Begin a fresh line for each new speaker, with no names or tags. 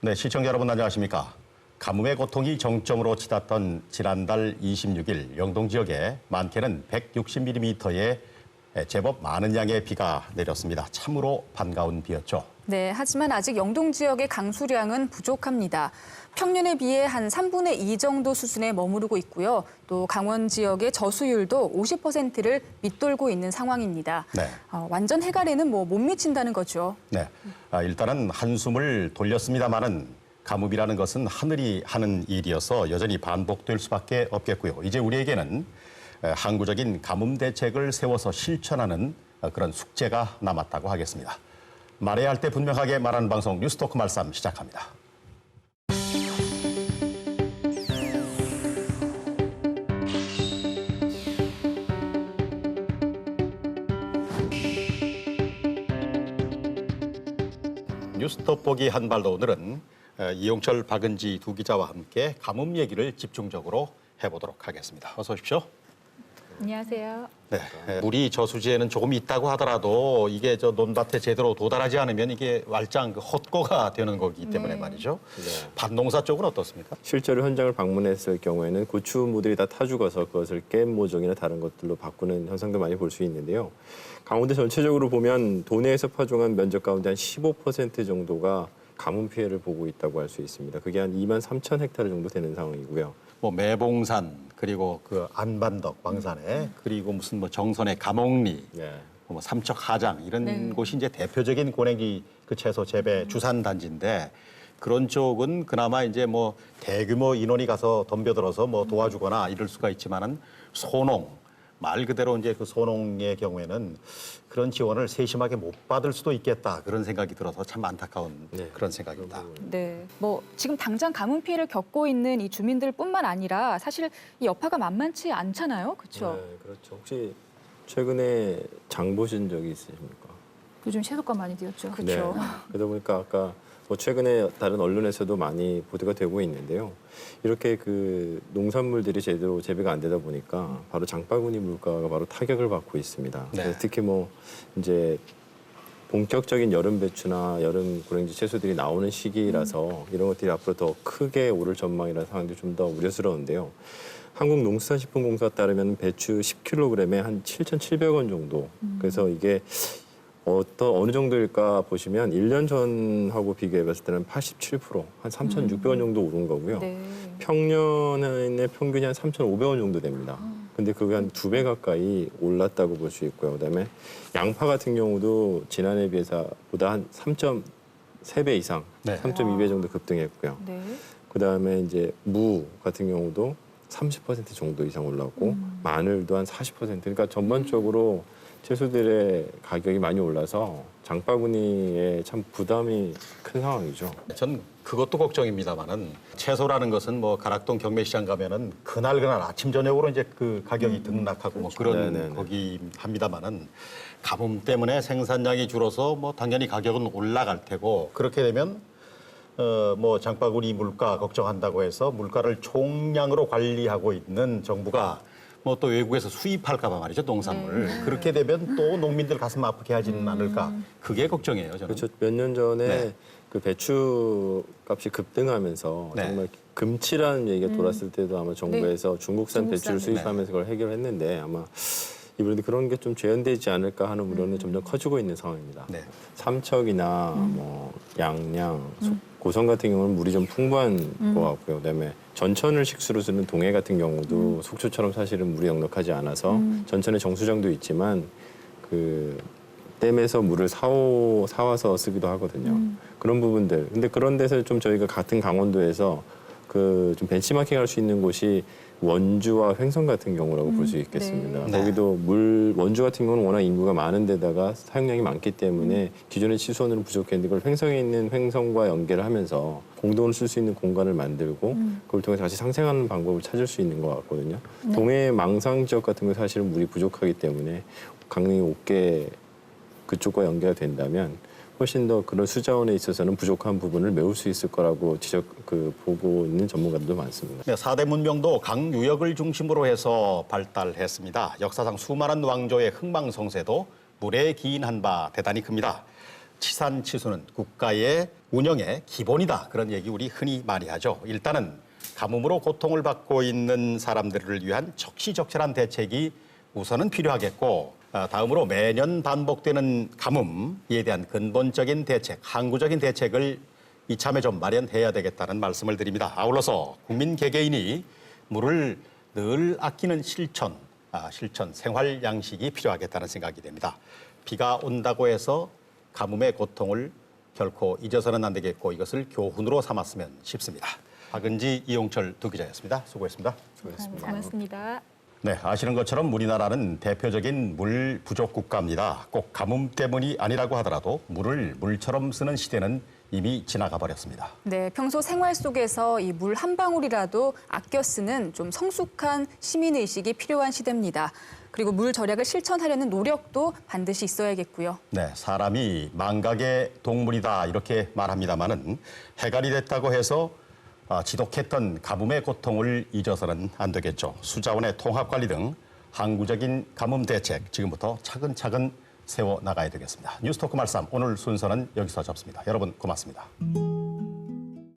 네, 시청자 여러분 안녕하십니까? 가뭄의 고통이 정점으로 치닫던 지난달 26일 영동 지역에 많게는 160mm의 제법 많은 양의 비가 내렸습니다. 참으로 반가운 비였죠.
네, 하지만 아직 영동 지역의 강수량은 부족합니다. 평년에 비해 한 3분의 2 정도 수준에 머무르고 있고요. 또 강원 지역의 저수율도 50%를 밑돌고 있는 상황입니다.
네.
완전 해갈에는 못 미친다는 거죠.
네, 일단은 한숨을 돌렸습니다마는 가뭄이라는 것은 하늘이 하는 일이어서 여전히 반복될 수밖에 없겠고요. 이제 우리에게는 항구적인 가뭄 대책을 세워서 실천하는 그런 숙제가 남았다고 하겠습니다. 말해야 할 때 분명하게 말하는 방송 뉴스토크 말씀 시작합니다. 뉴스 돋보기 한 발 더 오늘은 이용철, 박은지 두 기자와 함께 가뭄 얘기를 집중적으로 해보도록 하겠습니다. 어서 오십시오.
안녕하세요.
네, 물이 저수지에는 조금 있다고 하더라도 이게 저 논밭에 제대로 도달하지 않으면 이게 말짱 헛거가 되는 거기 때문에 말이죠.
네.
밭농사 쪽은 어떻습니까?
실제로 현장을 방문했을 경우에는 고추무들이 다 타 죽어서 그것을 깻 모종이나 다른 것들로 바꾸는 현상도 많이 볼 수 있는데요. 강원도 전체적으로 보면 도내에서 파종한 면적 가운데 한 15% 정도가 가뭄 피해를 보고 있다고 할 수 있습니다. 그게 한 2만 3천 헥타르 정도 되는 상황이고요.
뭐 매봉산 그리고 그 안반덕 광산에 그리고 무슨 뭐 정선의 가목리
네.
뭐 삼척 하장 이런 곳이 이제 대표적인 고랭이 그 채소 재배 주산 단지인데 그런 쪽은 그나마 이제 뭐 대규모 인원이 가서 덤벼들어서 뭐 도와주거나 이럴 수가 있지만은 소농 말 그대로 이제 그 소농의 경우에는 그런 지원을 세심하게 못 받을 수도 있겠다 그런 생각이 들어서 참 안타까운 그런 생각입니다.
네, 지금 당장 가뭄 피해를 겪고 있는 이 주민들뿐만 아니라 사실 이 여파가 만만치 않잖아요, 그렇죠?
네, 그렇죠. 혹시 최근에 장 보신 적이 있으십니까?
요즘 채소가 많이 뛰었죠.
네.
그렇죠.
그러다 보니까 아까 최근에 다른 언론에서도 많이 보도가 되고 있는데요. 이렇게 그 농산물들이 제대로 재배가 안 되다 보니까 바로 장바구니 물가가 바로 타격을 받고 있습니다.
네.
그래서 특히 이제 본격적인 여름 배추나 여름 고랭지 채소들이 나오는 시기라서 이런 것들이 앞으로 더 크게 오를 전망이라는 상황도 좀 더 우려스러운데요. 한국농수산식품공사에 따르면 배추 10kg에 한 7,700원 정도. 그래서 이게 어느 정도일까 보시면 1년 전하고 비교해 봤을 때는 87%, 한 3,600원 정도 오른 거고요.
네.
평년의 평균이 한 3,500원 정도 됩니다. 근데 그게 한 2배 가까이 올랐다고 볼 수 있고요. 그다음에 양파 같은 경우도 지난해 비해서 보다 한 3.3배 이상,
네.
3.2배 정도 급등했고요.
네.
그다음에 이제 무 같은 경우도 30% 정도 이상 올랐고 마늘도 한 40%. 그러니까 전반적으로 채소들의 가격이 많이 올라서 장바구니에 참 부담이 큰 상황이죠.
전 그것도 걱정입니다만은 채소라는 것은 뭐 가락동 경매시장 가면은 그날 아침 저녁으로 이제 그 가격이 등락하고 뭐 그런
네네네.
거기 합니다만은 가뭄 때문에 생산량이 줄어서 뭐 당연히 가격은 올라갈 테고 그렇게 되면 뭐 장바구니 물가 걱정한다고 해서 물가를 총량으로 관리하고 있는 정부가 뭐 또 외국에서 수입할까 봐 말이죠, 농산물. 그렇게 되면 또 농민들 가슴 아프게 하지는 않을까. 그게 걱정이에요, 저는.
그렇죠. 몇 년 전에
네.
그 배추 값이 급등하면서
네.
정말 금치라는 얘기가 돌았을 때도 아마 정부에서 중국산 배추를 수입하면서 그걸 해결했는데 아마 이번에도 그런 게 좀 재현되지 않을까 하는 우려는 점점 커지고 있는 상황입니다.
네.
삼척이나 뭐 양양, 고성 같은 경우는 물이 좀 풍부한 것 같고요. 그다음에 전천을 식수로 쓰는 동해 같은 경우도 속초처럼 사실은 물이 넉넉하지 않아서 전천에 정수장도 있지만 그 댐에서 물을 사와서 쓰기도 하거든요. 그런 부분들. 근데 그런 데서 좀 저희가 같은 강원도에서 그 좀 벤치마킹 할 수 있는 곳이 원주와 횡성 같은 경우라고 볼 수 있겠습니다.
네.
거기도 원주 같은 경우는 워낙 인구가 많은 데다가 사용량이 많기 때문에 기존의 치수원으로 부족했는데 그걸 횡성에 있는 횡성과 연계를 하면서 공동으로 쓸 수 있는 공간을 만들고 그걸 통해서 다시 상생하는 방법을 찾을 수 있는 것 같거든요. 동해 망상 지역 같은 거 사실은 물이 부족하기 때문에 강릉이 옥계 그쪽과 연계가 된다면 훨씬 더 그런 수자원에 있어서는 부족한 부분을 메울 수 있을 거라고 보고 있는 전문가들도 많습니다.
네, 4대 문명도 강유역을 중심으로 해서 발달했습니다. 역사상 수많은 왕조의 흥망성쇠도 물에 기인한 바 대단히 큽니다. 치산치수는 국가의 운영의 기본이다. 그런 얘기 우리 흔히 많이 하죠. 일단은 가뭄으로 고통을 받고 있는 사람들을 위한 적시적절한 대책이 우선은 필요하겠고 다음으로 매년 반복되는 가뭄에 대한 근본적인 대책, 항구적인 대책을 이참에 좀 마련해야 되겠다는 말씀을 드립니다. 아울러서 국민 개개인이 물을 늘 아끼는 실천, 생활 양식이 필요하겠다는 생각이 됩니다. 비가 온다고 해서 가뭄의 고통을 결코 잊어서는 안 되겠고 이것을 교훈으로 삼았으면 싶습니다. 박은지, 이용철 두 기자였습니다. 수고했습니다.
고맙습니다.
네, 아시는 것처럼 우리나라는 대표적인 물 부족 국가입니다. 꼭 가뭄 때문이 아니라고 하더라도 물을 물처럼 쓰는 시대는 이미 지나가 버렸습니다.
네, 평소 생활 속에서 이 물 한 방울이라도 아껴 쓰는 좀 성숙한 시민의식이 필요한 시대입니다. 그리고 물 절약을 실천하려는 노력도 반드시 있어야겠고요.
네, 사람이 망각의 동물이다 이렇게 말합니다마는 해갈이 됐다고 해서 지독했던 가뭄의 고통을 잊어서는 안 되겠죠. 수자원의 통합 관리 등 항구적인 가뭄 대책 지금부터 차근차근 세워 나가야 되겠습니다. 뉴스토크 말씀 오늘 순서는 여기서 접습니다. 여러분 고맙습니다.